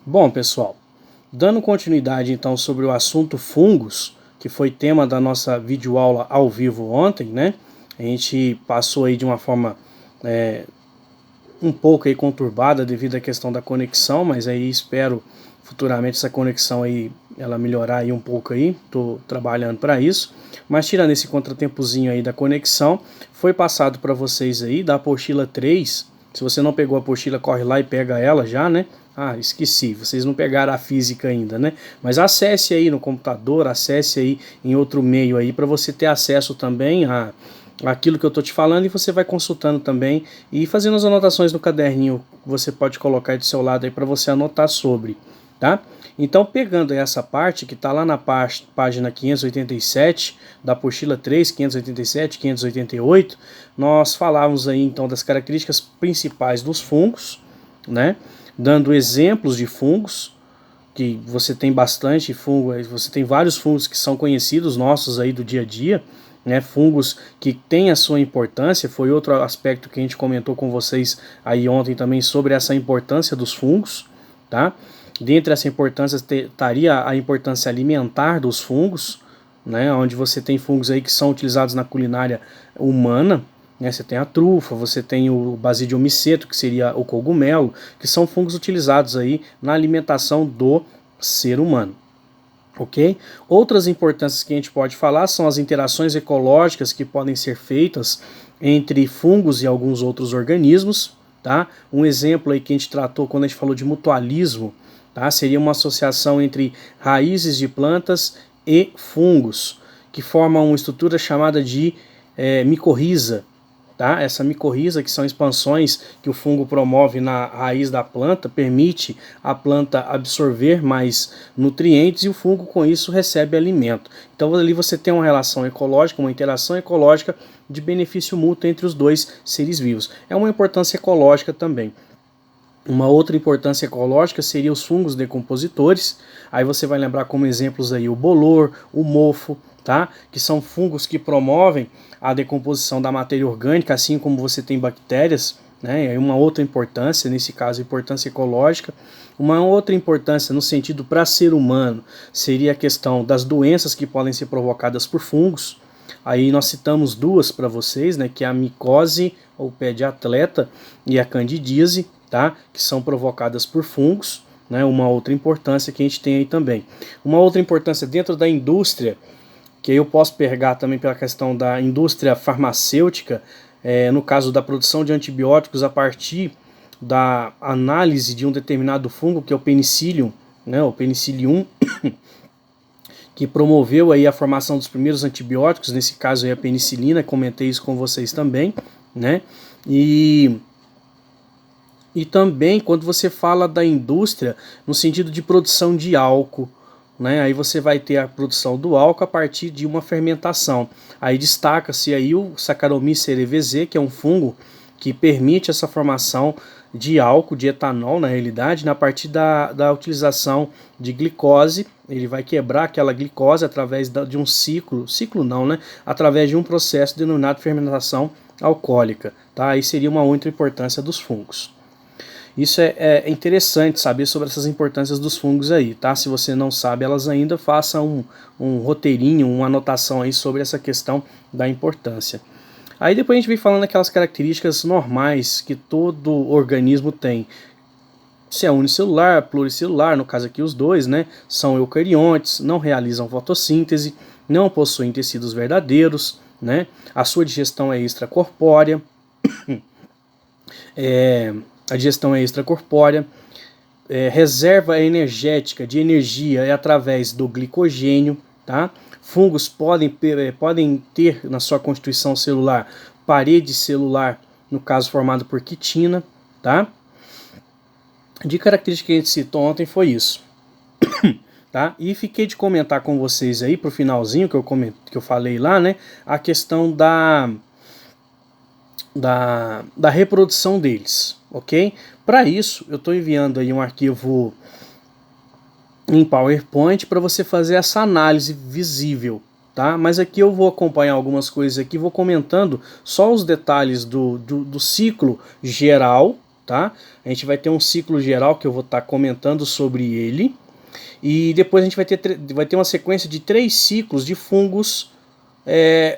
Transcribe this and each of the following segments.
Bom, pessoal, dando continuidade então sobre o assunto fungos, que foi tema da nossa videoaula ao vivo ontem, né? A gente passou aí de uma forma um pouco aí conturbada devido à questão da conexão, mas aí espero futuramente essa conexão aí ela melhorar aí um pouco aí, tô trabalhando para isso. Mas tirando esse contratempozinho aí da conexão, foi passado para vocês aí da apostila 3. Se você não pegou a apostila, corre lá e pega ela já, né? Ah, esqueci, vocês não pegaram a física ainda, né? Mas acesse aí no computador, acesse aí em outro meio aí para você ter acesso também a aquilo que eu estou te falando, e você vai consultando também e fazendo as anotações no caderninho que você pode colocar aí do seu lado aí para você anotar sobre, tá? Então, pegando essa parte que está lá na página 587 da apostila 3, 587, 588, nós falávamos aí então das características principais dos fungos, né? Dando exemplos de fungos, que você tem bastante fungo, você tem vários fungos que são conhecidos nossos aí do dia a dia, né, fungos que têm a sua importância. Foi outro aspecto que a gente comentou com vocês aí ontem também sobre essa importância dos fungos, tá? Dentre essa importância estaria a importância alimentar dos fungos, né, onde você tem fungos aí que são utilizados na culinária humana, né, você tem a trufa, você tem o Basidium miceto, que seria o cogumelo, que são fungos utilizados aí na alimentação do ser humano. Ok? Outras importâncias que a gente pode falar são as interações ecológicas que podem ser feitas entre fungos e alguns outros organismos. Tá? Um exemplo aí que a gente tratou quando a gente falou de mutualismo, tá? Seria uma associação entre raízes de plantas e fungos, que formam uma estrutura chamada de micorriza. Tá? Essa micorriza, que são expansões que o fungo promove na raiz da planta, permite a planta absorver mais nutrientes e o fungo com isso recebe alimento. Então ali você tem uma relação ecológica, uma interação ecológica de benefício mútuo entre os dois seres vivos. É uma importância ecológica também. Uma outra importância ecológica seria os fungos decompositores. Aí você vai lembrar como exemplos aí o bolor, o mofo, tá? Que são fungos que promovem a decomposição da matéria orgânica, assim como você tem bactérias, né? É uma outra importância, nesse caso a importância ecológica. Uma outra importância no sentido para ser humano seria a questão das doenças que podem ser provocadas por fungos. Aí nós citamos duas para vocês, né? Que é a micose ou pé de atleta e a candidíase, tá? Que são provocadas por fungos, né? Uma outra importância que a gente tem aí também. Uma outra importância dentro da indústria, que aí eu posso pegar também pela questão da indústria farmacêutica, no caso da produção de antibióticos a partir da análise de um determinado fungo, que é o penicillium, né? O penicillium, que promoveu aí a formação dos primeiros antibióticos, nesse caso aí a penicilina, comentei isso com vocês também, né? E também quando você fala da indústria no sentido de produção de álcool, né? Aí você vai ter a produção do álcool a partir de uma fermentação. Aí destaca-se aí o Saccharomyces cerevisiae, que é um fungo que permite essa formação de álcool, de etanol na realidade, a partir da utilização de glicose. Ele vai quebrar aquela glicose através de um ciclo não, né? Através de um processo denominado fermentação alcoólica. Tá? Aí seria uma outra importância dos fungos. Isso é interessante saber sobre essas importâncias dos fungos aí, tá? Se você não sabe elas ainda, faça um roteirinho, uma anotação aí sobre essa questão da importância. Aí depois a gente vem falando aquelas características normais que todo organismo tem. Se é unicelular, pluricelular, no caso aqui os dois, né? São eucariontes, não realizam fotossíntese, não possuem tecidos verdadeiros, né? A sua digestão é extracorpórea. A digestão é extracorpórea, reserva energética de energia é através do glicogênio, tá? Fungos podem ter na sua constituição celular parede celular, no caso formada por quitina, tá? De característica que a gente citou ontem foi isso, tá? E fiquei de comentar com vocês aí pro finalzinho que eu falei lá, né? A questão da reprodução deles, ok? Para isso, eu estou enviando aí um arquivo em PowerPoint para você fazer essa análise visível, tá? Mas aqui eu vou acompanhar algumas coisas aqui, vou comentando só os detalhes do ciclo geral, tá? tá? A gente vai ter um ciclo geral que eu vou estar comentando sobre ele. E depois a gente vai ter uma sequência de 3 ciclos de fungos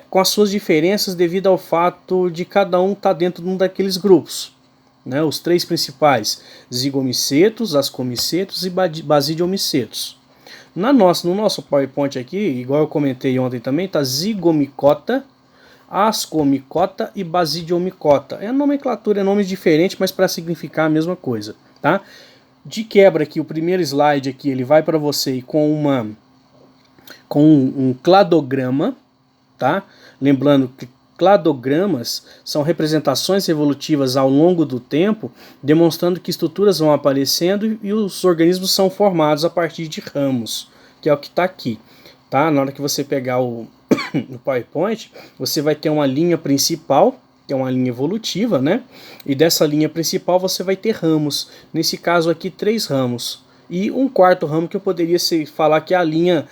com as suas diferenças devido ao fato de cada um estar dentro de um daqueles grupos. Né? Os 3 principais, zigomicetos, ascomicetos e basidiomicetos. No nosso PowerPoint aqui, igual eu comentei ontem também, está zigomicota, ascomicota e basidiomicota. A nomenclatura é nome diferente, mas para significar a mesma coisa, tá? De quebra aqui, o primeiro slide aqui, ele vai para você com um cladograma, tá? Lembrando que cladogramas são representações evolutivas ao longo do tempo, demonstrando que estruturas vão aparecendo e os organismos são formados a partir de ramos, que é o que está aqui, tá? Na hora que você pegar o PowerPoint, você vai ter uma linha principal, que é uma linha evolutiva, né? E dessa linha principal você vai ter ramos. Nesse caso aqui, 3 ramos. E um quarto ramo que eu poderia falar que é a linha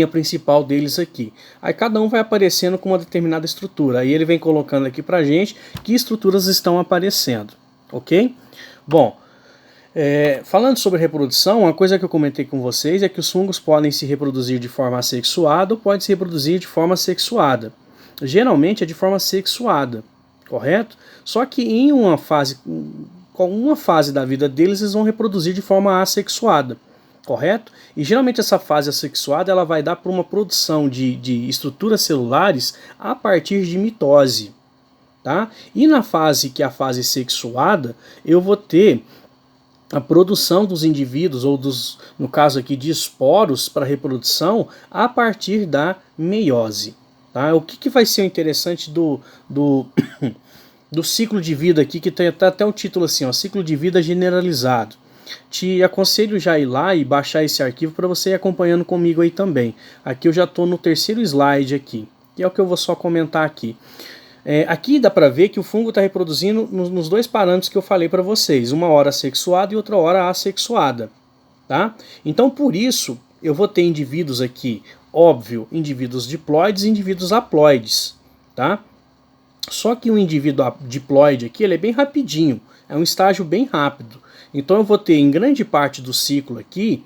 principal deles aqui. Aí cada um vai aparecendo com uma determinada estrutura. Aí ele vem colocando aqui pra gente que estruturas estão aparecendo, ok? Bom, falando sobre reprodução, uma coisa que eu comentei com vocês é que os fungos podem se reproduzir de forma assexuada ou podem se reproduzir de forma sexuada. Geralmente é de forma sexuada, correto? Só que em uma fase da vida deles, eles vão reproduzir de forma assexuada. Correto? E geralmente essa fase assexuada ela vai dar para uma produção de estruturas celulares a partir de mitose. Tá? E na fase que é a fase sexuada, eu vou ter a produção dos indivíduos, ou no caso aqui de esporos para reprodução, a partir da meiose. Tá? O que vai ser o interessante do ciclo de vida aqui, que tem até o título assim, ó, ciclo de vida generalizado. Te aconselho já ir lá e baixar esse arquivo para você ir acompanhando comigo aí também. Aqui eu já estou no terceiro slide aqui, que é o que eu vou só comentar aqui. Aqui dá para ver que o fungo está reproduzindo nos 2 parâmetros que eu falei para vocês, uma hora sexuada e outra hora assexuada. Tá? Então por isso eu vou ter indivíduos aqui, óbvio, indivíduos diploides e indivíduos haploides. Tá? Só que o indivíduo diploide aqui ele é bem rapidinho, é um estágio bem rápido. Então eu vou ter em grande parte do ciclo aqui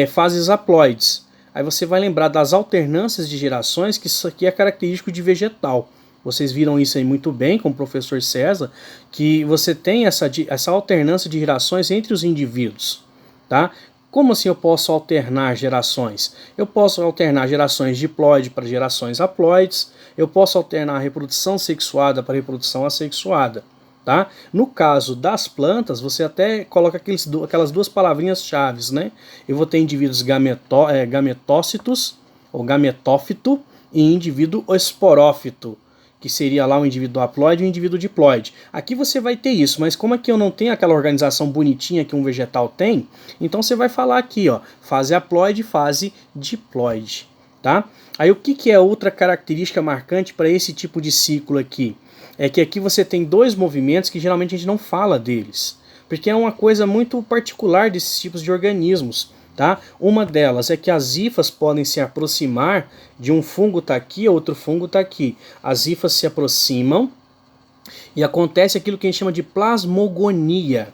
fases haploides. Aí você vai lembrar das alternâncias de gerações, que isso aqui é característico de vegetal. Vocês viram isso aí muito bem com o professor César, que você tem essa alternância de gerações entre os indivíduos. Tá? Como assim eu posso alternar gerações? Eu posso alternar gerações diploide para gerações haploides, eu posso alternar a reprodução sexuada para reprodução assexuada. Tá? No caso das plantas, você até coloca aquelas 2 palavrinhas-chave, né? Eu vou ter indivíduos gametócitos, ou gametófito, e indivíduo esporófito, que seria lá o indivíduo haploide e o indivíduo diploide. Aqui você vai ter isso, mas como aqui eu não tenho aquela organização bonitinha que um vegetal tem, então você vai falar aqui, ó, fase haploide e fase diploide. Tá? Aí o que é outra característica marcante para esse tipo de ciclo aqui? É que aqui você tem 2 movimentos que geralmente a gente não fala deles, porque é uma coisa muito particular desses tipos de organismos. Tá? Uma delas é que as hifas podem se aproximar de um fungo tá aqui, outro fungo tá aqui. As hifas se aproximam e acontece aquilo que a gente chama de plasmogonia.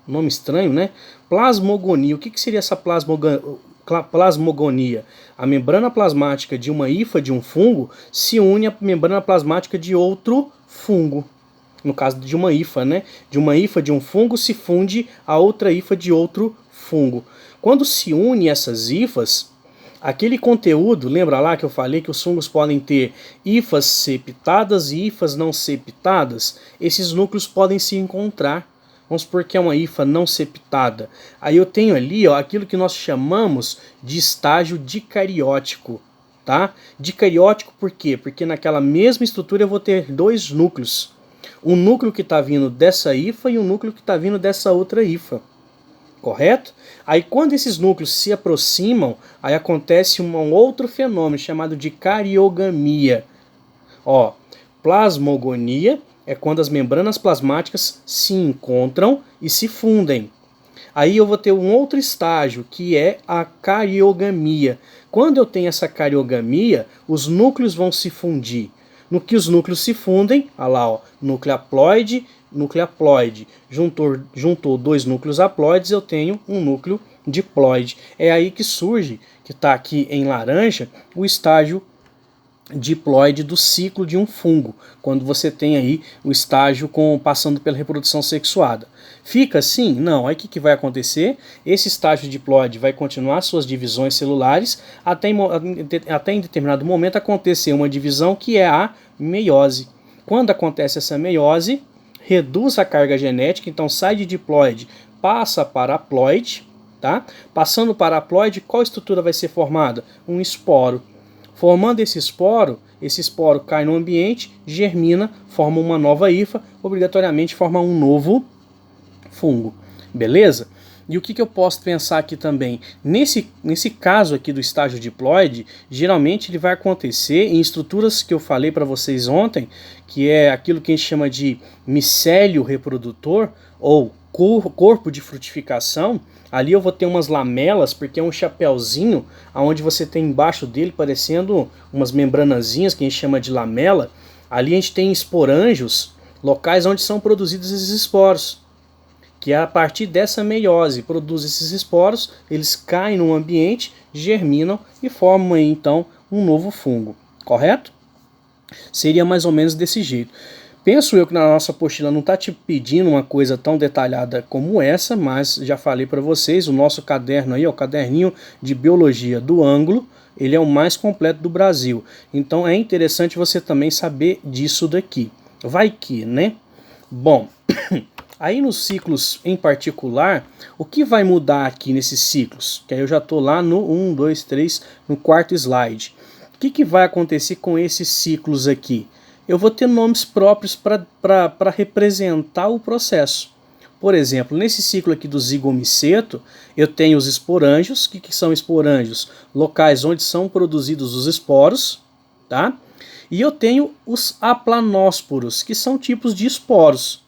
Nome estranho, né? Plasmogonia. O que seria essa plasmogonia? A membrana plasmática de uma hifa de um fungo se une à membrana plasmática de outro fungo. No caso de uma hifa, né? De uma hifa de um fungo se funde a outra hifa de outro fungo. Quando se une essas hifas, aquele conteúdo, lembra lá que eu falei que os fungos podem ter hifas septadas e hifas não septadas? Esses núcleos podem se encontrar. Vamos supor que é uma hifa não septada. Aí eu tenho ali, ó, aquilo que nós chamamos de estágio dicariótico. Tá? Dicariótico por quê? Porque naquela mesma estrutura eu vou ter 2 núcleos. Um núcleo que está vindo dessa hifa e um núcleo que está vindo dessa outra hifa. Correto? Aí quando esses núcleos se aproximam, aí acontece um outro fenômeno chamado de cariogamia. Ó, plasmogonia é quando as membranas plasmáticas se encontram e se fundem. Aí eu vou ter um outro estágio, que é a cariogamia. Quando eu tenho essa cariogamia, os núcleos vão se fundir. No que os núcleos se fundem, olha lá, ó, núcleo haploide, núcleo haploide. Juntou dois núcleos haploides, eu tenho um núcleo diploide. É aí que surge, que está aqui em laranja, o estágio diploide do ciclo de um fungo, quando você tem aí o estágio passando pela reprodução sexuada. Fica assim? Não. Aí o que vai acontecer? Esse estágio diploide vai continuar suas divisões celulares até em determinado momento acontecer uma divisão que é a meiose. Quando acontece essa meiose, reduz a carga genética, então sai de diploide, passa para haploide, tá? Passando para haploide, qual estrutura vai ser formada? Um esporo. Formando esse esporo cai no ambiente, germina, forma uma nova hifa, obrigatoriamente forma um novo fungo. Beleza? E o que eu posso pensar aqui também? Nesse caso aqui do estágio diploide, geralmente ele vai acontecer em estruturas que eu falei para vocês ontem, que é aquilo que a gente chama de micélio reprodutor, ou corpo de frutificação. Ali eu vou ter umas lamelas, porque é um chapéuzinho, onde você tem embaixo dele parecendo umas membranazinhas que a gente chama de lamela. Ali a gente tem esporângios, locais onde são produzidos esses esporos, que a partir dessa meiose produz esses esporos, eles caem no ambiente, germinam e formam aí, então um novo fungo, correto? Seria mais ou menos desse jeito. Penso eu que na nossa apostila não está te pedindo uma coisa tão detalhada como essa, mas já falei para vocês, o nosso caderno aí, o caderninho de biologia do ângulo, ele é o mais completo do Brasil. Então é interessante você também saber disso daqui. Vai que, né? Bom, aí nos ciclos em particular, o que vai mudar aqui nesses ciclos? Que aí eu já estou lá no 1, 2, 3, no quarto slide. O que vai acontecer com esses ciclos aqui? Eu vou ter nomes próprios para representar o processo. Por exemplo, nesse ciclo aqui do zigomiceto, eu tenho os esporângios. O que são esporângios? Locais onde são produzidos os esporos, tá? E eu tenho os aplanósporos, que são tipos de esporos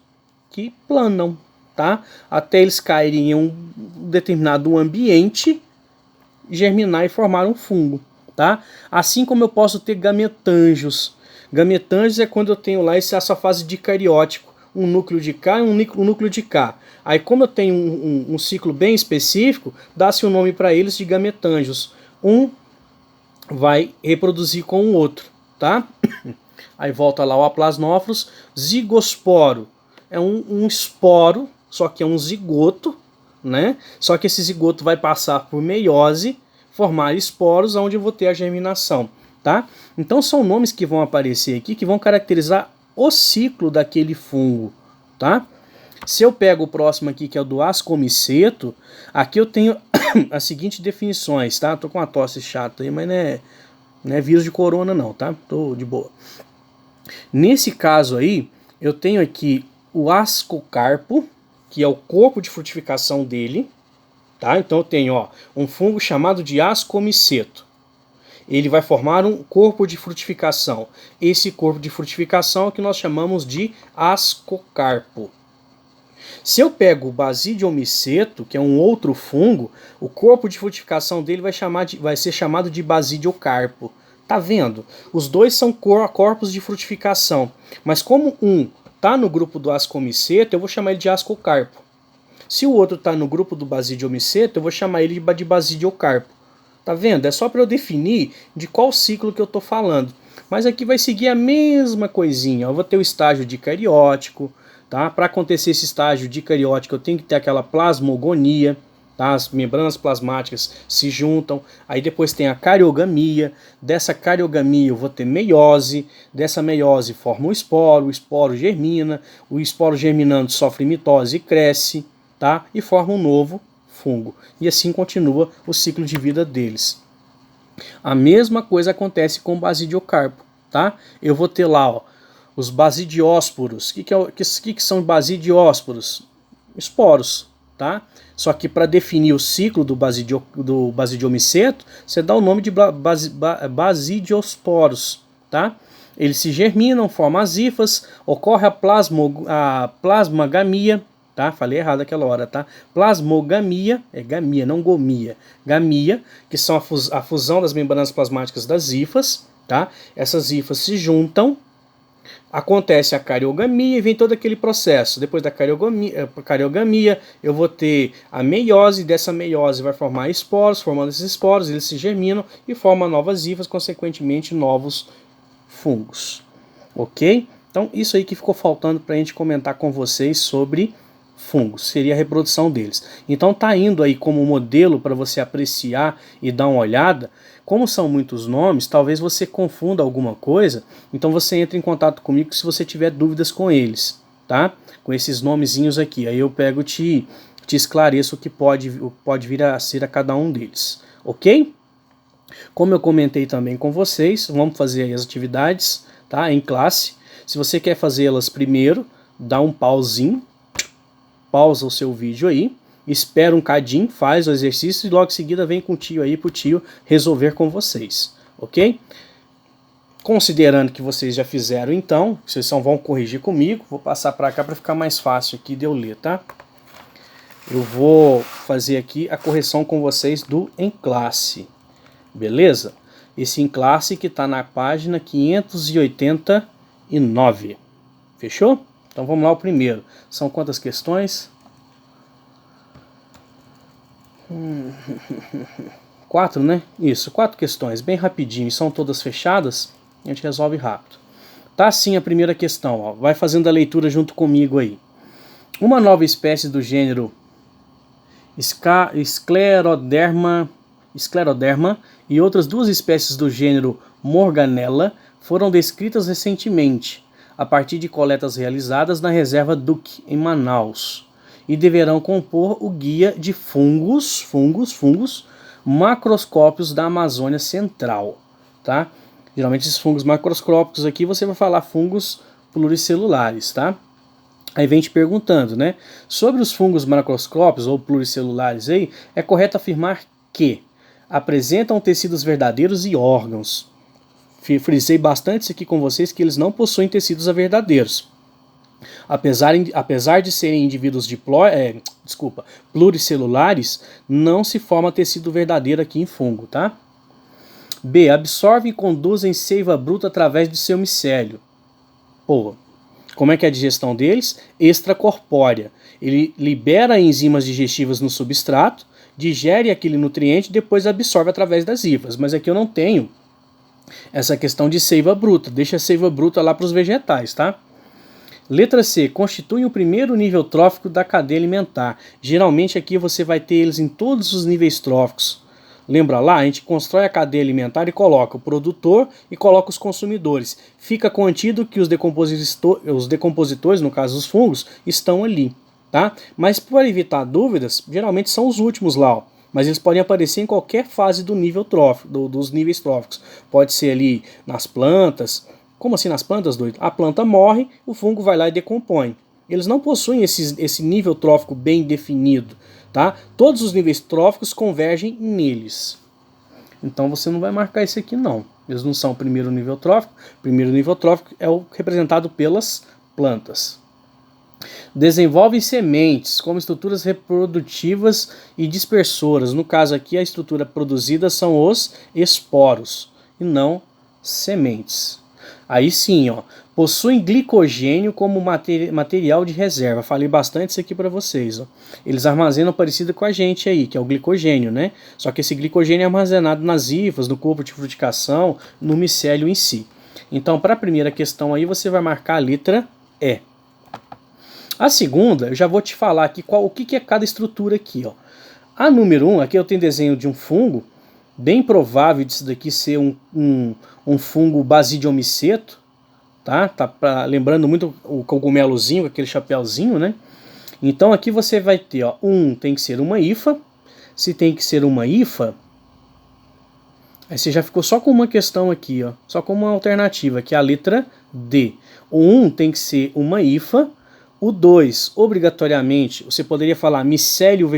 que planam, tá? Até eles caírem em um determinado ambiente, germinar e formar um fungo, tá? Assim como eu posso ter gametângios. Gametângios é quando eu tenho lá essa fase dicariótico, um núcleo de cá e um núcleo de cá. Aí como eu tenho um ciclo bem específico, dá-se o nome para eles de gametângios. Um vai reproduzir com o outro, tá? Aí volta lá o aplasmófilos. Zigosporo é um esporo, só que é um zigoto, né? Só que esse zigoto vai passar por meiose, formar esporos, onde eu vou ter a germinação. Tá? Então são nomes que vão aparecer aqui que vão caracterizar o ciclo daquele fungo, tá? Se eu pego o próximo aqui, que é o do ascomiceto, aqui eu tenho as seguintes definições, tá? Tô com uma tosse chata aí, mas não é vírus de corona não, tá? Tô de boa. Nesse caso aí, eu tenho aqui o ascocarpo, que é o corpo de frutificação dele, tá? Então eu tenho, um fungo chamado de ascomiceto. Ele vai formar um corpo de frutificação. Esse corpo de frutificação é o que nós chamamos de ascocarpo. Se eu pego o basidiomiceto, que é um outro fungo, o corpo de frutificação dele vai ser chamado de basidiocarpo. Tá vendo? Os dois são corpos de frutificação. Mas como um está no grupo do ascomiceto, eu vou chamar ele de ascocarpo. Se o outro está no grupo do basidiomiceto, eu vou chamar ele de basidiocarpo. Tá vendo? É só para eu definir de qual ciclo que eu estou falando. Mas aqui vai seguir a mesma coisinha. Eu vou ter o estágio dicariótico, tá? Para acontecer esse estágio dicariótico, eu tenho que ter aquela plasmogonia, tá? As membranas plasmáticas se juntam. Aí depois tem a cariogamia. Dessa cariogamia eu vou ter meiose. Dessa meiose forma o esporo germina. O esporo germinando sofre mitose e cresce, tá? E forma um novo fungo. E assim continua o ciclo de vida deles. A mesma coisa acontece com o basidiocarpo, tá? Eu vou ter lá, os basidiósporos. O que são basidiósporos? Esporos, tá? Só que para definir o ciclo do basidiomiceto, você dá o nome de basidiosporos, tá? Eles se germinam, formam as hifas, ocorre a plasmagamia, tá? Falei errado aquela hora, tá? Plasmogamia, é gamia, não gomia. Gamia, que são a fusão das membranas plasmáticas das hifas, tá? Essas hifas se juntam, Acontece a cariogamia e vem todo aquele processo. Depois da cariogamia, eu vou ter a meiose, dessa meiose vai formar esporos, formando esses esporos, eles se germinam e formam novas hifas, consequentemente novos fungos. Ok? Então isso aí que ficou faltando para a gente comentar com vocês sobre fungos, seria a reprodução deles. Então tá indo aí como modelo para você apreciar e dar uma olhada. Como são muitos nomes, talvez você confunda alguma coisa, então você entra em contato comigo se você tiver dúvidas com eles, tá? Com esses nomezinhos aqui, aí eu pego te esclareço o que pode vir a ser a cada um deles, ok? Como eu comentei também com vocês, vamos fazer aí as atividades, tá? Em classe. Se você quer fazê-las primeiro, dá um pauzinho, pausa o seu vídeo aí, espera um cadinho, faz o exercício e logo em seguida vem com o tio aí pro tio resolver com vocês, ok? Considerando que vocês já fizeram então, vocês só vão corrigir comigo, vou passar para cá para ficar mais fácil aqui de eu ler, tá? Eu vou fazer aqui a correção com vocês do em classe, beleza? Esse em classe que está na página 589, fechou? Então vamos lá o primeiro. São quantas questões? 4, né? Isso, 4 questões, bem rapidinho. São todas fechadas, a gente resolve rápido. Tá assim a primeira questão, ó. Vai fazendo a leitura junto comigo aí. Uma nova espécie do gênero Scleroderma e outras 2 espécies do gênero Morganella foram descritas recentemente, a partir de coletas realizadas na reserva Duck, em Manaus, e deverão compor o guia de fungos macroscópicos da Amazônia Central, tá? Geralmente esses fungos macroscópicos aqui você vai falar fungos pluricelulares, tá? Aí vem te perguntando, né? Sobre os fungos macroscópicos ou pluricelulares aí, é correto afirmar que apresentam tecidos verdadeiros e órgãos. Frisei bastante isso aqui com vocês, que eles não possuem tecidos verdadeiros. Apesar de serem indivíduos pluricelulares, não se forma tecido verdadeiro aqui em fungo, tá? B. Absorvem e conduzem seiva bruta através de seu micélio. Pô, como é que é a digestão deles? Extracorpórea. Ele libera enzimas digestivas no substrato, digere aquele nutriente e depois absorve através das hifas. Mas aqui eu não tenho essa questão de seiva bruta. Deixa a seiva bruta lá para os vegetais, tá? Letra C. Constituem o primeiro nível trófico da cadeia alimentar. Geralmente aqui você vai ter eles em todos os níveis tróficos. Lembra lá? A gente constrói a cadeia alimentar e coloca o produtor e coloca os consumidores. Fica contido que os decompositores, no caso os fungos, estão ali, tá? Mas para evitar dúvidas, geralmente são os últimos lá, ó. Mas eles podem aparecer em qualquer fase do nível trófico, dos níveis tróficos. Pode ser ali nas plantas. Como assim nas plantas, doido? A planta morre, o fungo vai lá e decompõe. Eles não possuem esse nível trófico bem definido, tá? Todos os níveis tróficos convergem neles. Então você não vai marcar esse aqui não. Eles não são o primeiro nível trófico. O primeiro nível trófico é o representado pelas plantas. Desenvolvem sementes como estruturas reprodutivas e dispersoras. No caso aqui, a estrutura produzida são os esporos e não sementes. Aí sim, ó, possuem glicogênio como material de reserva. Falei bastante isso aqui para vocês. Ó. Eles armazenam parecido com a gente aí, que é o glicogênio, né? Só que esse glicogênio é armazenado nas hifas, no corpo de frutificação, no micélio em si. Então, para a primeira questão aí, você vai marcar a letra E. A segunda, eu já vou te falar aqui o que é cada estrutura aqui, ó. A número 1, aqui eu tenho desenho de um fungo, bem provável disso daqui ser um fungo basidiomiceto, tá? Lembrando muito o cogumelozinho, aquele chapéuzinho, né? Então aqui você vai ter, ó, tem que ser uma hifa. Se tem que ser uma hifa, aí você já ficou só com uma questão aqui, ó, só com uma alternativa, que é a letra D. O tem que ser uma hifa. O 2, obrigatoriamente, você poderia falar micélio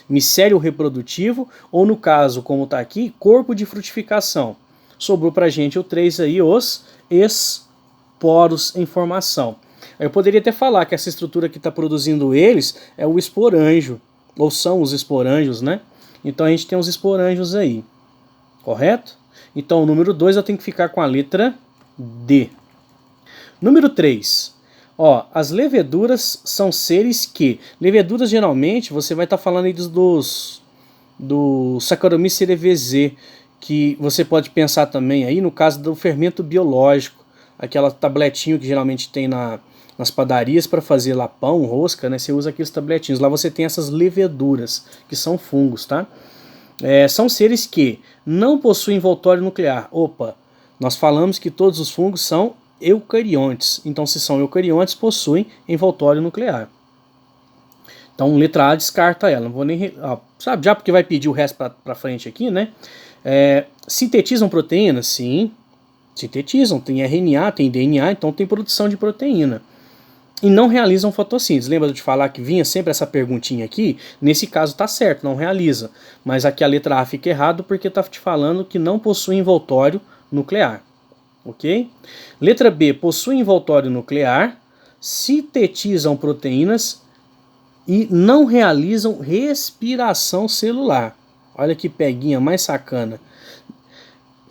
micélio reprodutivo, ou no caso, como está aqui, corpo de frutificação. Sobrou para a gente o 3 aí, os esporos em formação. Eu poderia até falar que essa estrutura que está produzindo eles é o esporanjo, ou são os esporanjos, né? Então a gente tem os esporanjos aí, correto? Então o número 2 eu tenho que ficar com a letra D. Número 3. Ó, as leveduras são seres que... Leveduras, geralmente, você vai estar falando aí do Saccharomyces cerevisiae, que você pode pensar também aí no caso do fermento biológico, aquela tabletinho que geralmente tem nas padarias para fazer lá pão, rosca, né? Você usa aqueles tabletinhos. Lá você tem essas leveduras, que são fungos, tá? São seres que não possuem envoltório nuclear. Opa, nós falamos que todos os fungos são eucariontes. Então, se são eucariontes, possuem envoltório nuclear. Então, letra A descarta ela. Não vou nem... sabe, já porque vai pedir o resto para frente aqui, né? Sintetizam proteínas? Sim, sintetizam. Tem RNA, tem DNA, então tem produção de proteína. E não realizam fotossíntese. Lembra de te falar que vinha sempre essa perguntinha aqui? Nesse caso tá certo, não realiza. Mas aqui a letra A fica errado porque tá te falando que não possui envoltório nuclear. Ok? Letra B, possui envoltório nuclear, sintetizam proteínas e não realizam respiração celular. Olha que peguinha mais sacana.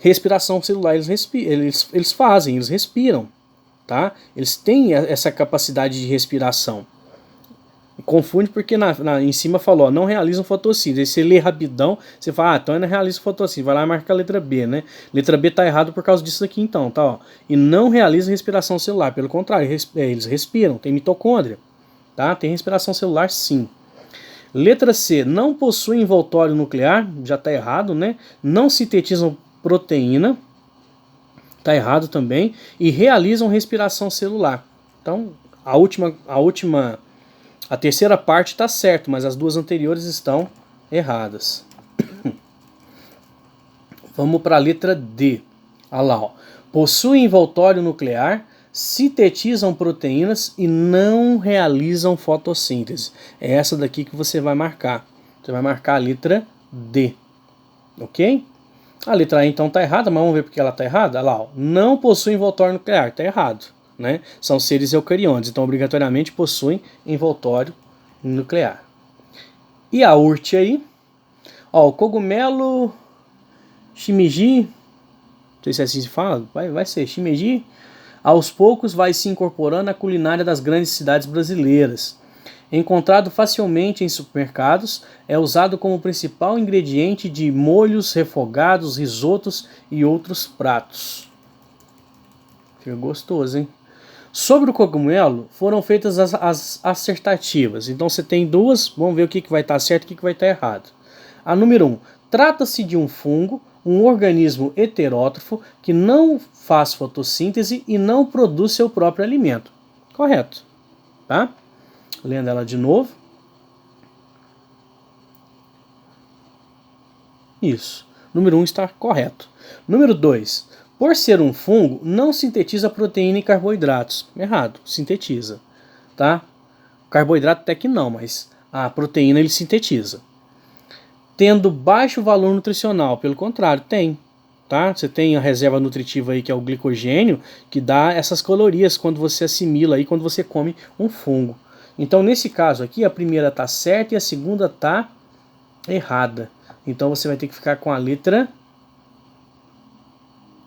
Respiração celular eles fazem, eles respiram. Tá? Eles têm essa capacidade de respiração. Confunde porque em cima falou, ó, não realizam fotossíntese. Aí você lê rapidão, você fala, então ainda realiza fotossíntese. Vai lá e marca a letra B, né? Letra B tá errado por causa disso aqui então, tá? Ó. E não realizam respiração celular. Pelo contrário, eles respiram, tem mitocôndria. Tá? Tem respiração celular sim. Letra C, não possuem envoltório nuclear, já tá errado, né? Não sintetizam proteína, tá errado também, e realizam respiração celular. Então, a terceira parte está certo, mas as duas anteriores estão erradas. Vamos para a letra D. Olha lá, ó. Possuem envoltório nuclear, sintetizam proteínas e não realizam fotossíntese. É essa daqui que você vai marcar. Você vai marcar a letra D. Ok? A letra A então está errada, mas vamos ver porque ela está errada. Olha lá, ó. Não possuem envoltório nuclear. Está errado. Né? São seres eucariontes, então obrigatoriamente possuem envoltório nuclear. E a urte aí? Ó, o cogumelo shimeji, não sei se é assim se fala, vai ser shimeji, aos poucos vai se incorporando à culinária das grandes cidades brasileiras. Encontrado facilmente em supermercados, é usado como principal ingrediente de molhos, refogados, risotos e outros pratos. Fica gostoso, hein? Sobre o cogumelo, foram feitas as assertativas. Então você tem duas, vamos ver o que vai estar certo e o que vai estar errado. A número 1. Trata-se de um fungo, um organismo heterótrofo que não faz fotossíntese e não produz seu próprio alimento. Correto. Tá? Lendo ela de novo. Isso. Número 1 está correto. Número 2. Por ser um fungo, não sintetiza proteína e carboidratos. Errado, sintetiza. Tá? Carboidrato até que não, mas a proteína ele sintetiza. Tendo baixo valor nutricional, pelo contrário, tem. Tá? Você tem a reserva nutritiva aí que é o glicogênio, que dá essas calorias quando você assimila aí, quando você come um fungo. Então nesse caso aqui a primeira está certa e a segunda está errada. Então você vai ter que ficar com a letra...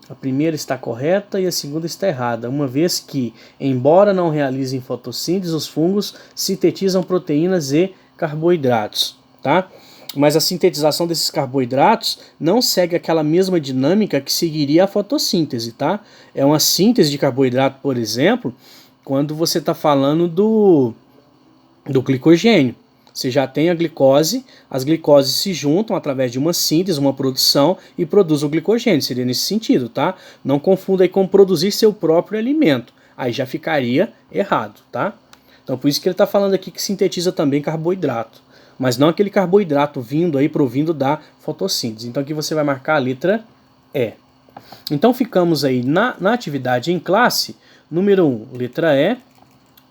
A primeira está correta e a segunda está errada, uma vez que, embora não realizem fotossíntese, os fungos sintetizam proteínas e carboidratos, tá? Mas a sintetização desses carboidratos não segue aquela mesma dinâmica que seguiria a fotossíntese, tá? É uma síntese de carboidrato, por exemplo, quando você está falando do glicogênio. Você já tem a glicose, as glicoses se juntam através de uma síntese, uma produção e produz o glicogênio, seria nesse sentido, tá? Não confunda aí com produzir seu próprio alimento, aí já ficaria errado, tá? Então por isso que ele está falando aqui que sintetiza também carboidrato, mas não aquele carboidrato vindo aí, provindo da fotossíntese. Então aqui você vai marcar a letra E. Então ficamos aí na atividade em classe, número 1, letra E,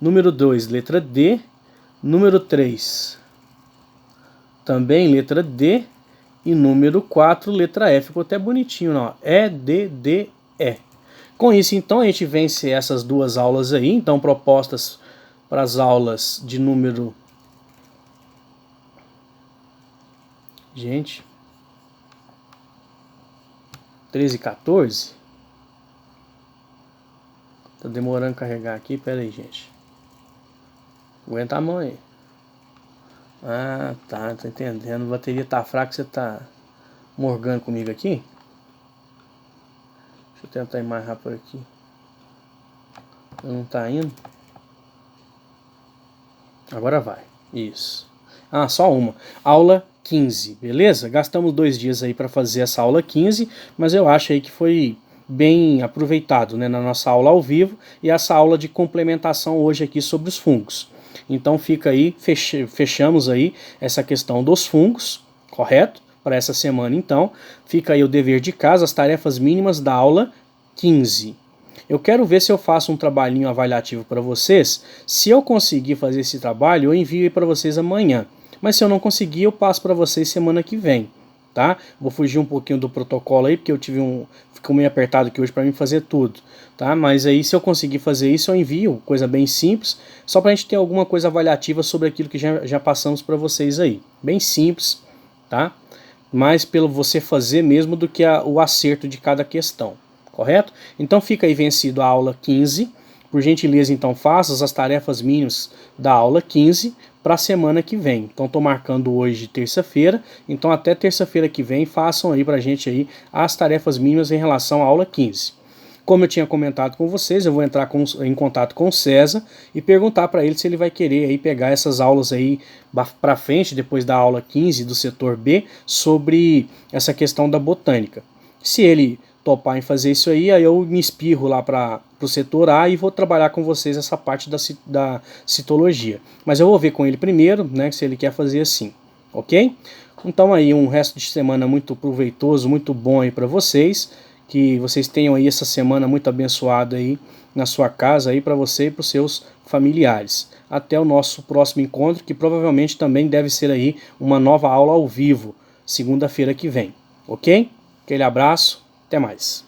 número 2, letra D, número 3, também letra D. E número 4, letra E. Ficou até bonitinho, ó. E, D, D, E. Com isso, então, a gente vence essas duas aulas aí. Então, propostas para as aulas de número... Gente... 13 e 14. Tá demorando a carregar aqui, pera aí, gente. Aguenta a mão aí. Ah, tá, tô entendendo. A bateria tá fraca, você tá morgando comigo aqui? Deixa eu tentar ir mais rápido aqui. Não tá indo. Agora vai. Isso. Ah, só uma. Aula 15, beleza? Gastamos 2 dias aí para fazer essa aula 15, mas eu acho aí que foi bem aproveitado, né, na nossa aula ao vivo e essa aula de complementação hoje aqui sobre os fungos. Então fica aí, fechamos aí essa questão dos fungos, correto? Para essa semana então, fica aí o dever de casa, as tarefas mínimas da aula 15. Eu quero ver se eu faço um trabalhinho avaliativo para vocês. Se eu conseguir fazer esse trabalho, eu envio para vocês amanhã. Mas se eu não conseguir, eu passo para vocês semana que vem, tá? Vou fugir um pouquinho do protocolo aí, porque eu ficou meio apertado aqui hoje para mim fazer tudo, tá? Mas aí se eu conseguir fazer isso, eu envio, coisa bem simples, só para a gente ter alguma coisa avaliativa sobre aquilo que já passamos para vocês aí. Bem simples, tá? Mais pelo você fazer mesmo do que o acerto de cada questão. Correto? Então fica aí vencido a aula 15. Por gentileza, então, faça as tarefas mínimas da aula 15 para a semana que vem. Então estou marcando hoje terça-feira, então até terça-feira que vem façam aí para a gente aí as tarefas mínimas em relação à aula 15. Como eu tinha comentado com vocês, eu vou entrar em contato com o César e perguntar para ele se ele vai querer aí pegar essas aulas aí para frente, depois da aula 15 do setor B, sobre essa questão da botânica. Se ele topar em fazer isso aí eu me espirro lá para o setor A e vou trabalhar com vocês essa parte da citologia. Mas eu vou ver com ele primeiro, né, se ele quer fazer assim, ok? Então aí um resto de semana muito proveitoso, muito bom aí para vocês, que vocês tenham aí essa semana muito abençoada aí na sua casa aí para você e para os seus familiares. Até o nosso próximo encontro, que provavelmente também deve ser aí uma nova aula ao vivo, segunda-feira que vem, ok? Aquele abraço. Até mais.